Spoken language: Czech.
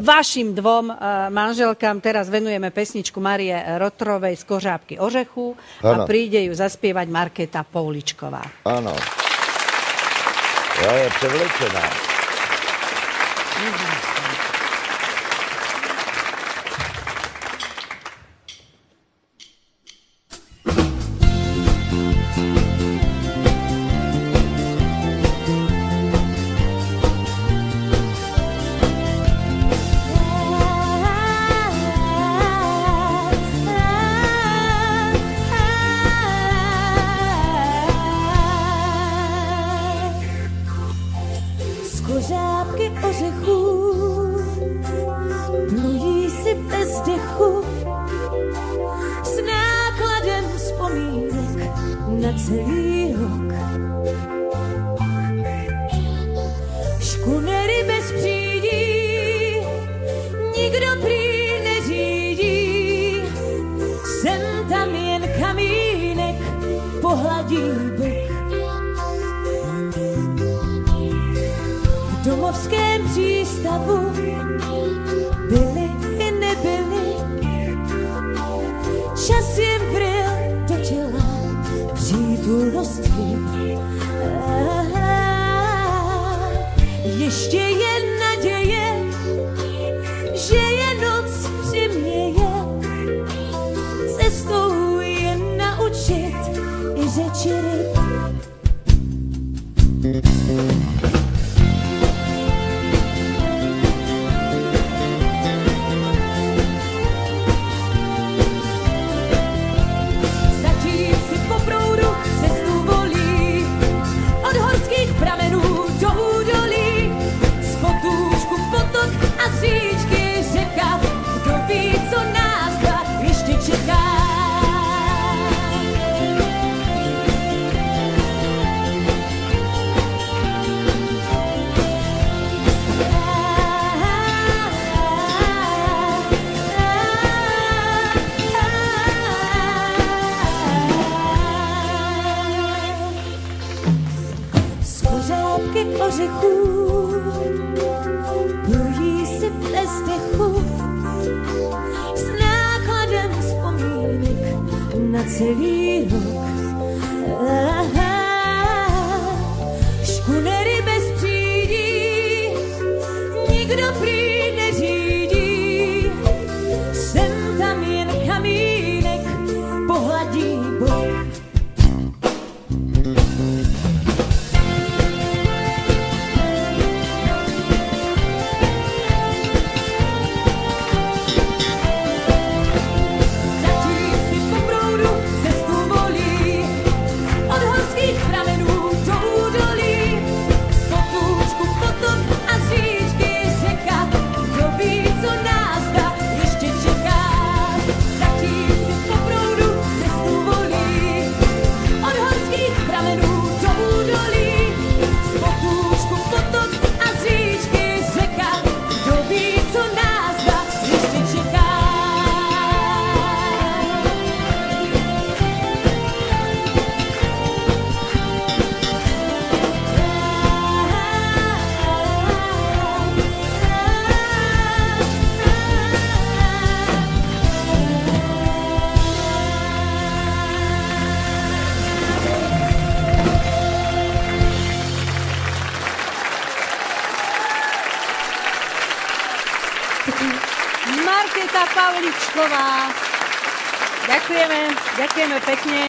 Vašim dvom manželkám teraz venujeme pesničku Márie Rotrovej z Kořápky ořechu a príde ju zaspievať Markéta Pouličková. Áno. Je převlečená. Kořápky ořechů plují si bez dechu s nákladem vzpomínek na celý rok. Škunery bez přídí, nikdo prý neřídí, sem tam jen kamínek pohladí bok. V domovském přístavu byli i nebyli, čas jim kryl do těla přítulnost chyb. Ještě je naděje, že je noc přiměje, cestou je naučit i řeči ryb. Kořápky ořechů plují si bez dechu s nákladem vzpomínek na celý rok. Škunery bez přídí, nikdo prý neřídí, sem tam jen kamínek pohladí bok. Markéta Pouličková. Ďakujeme pekne.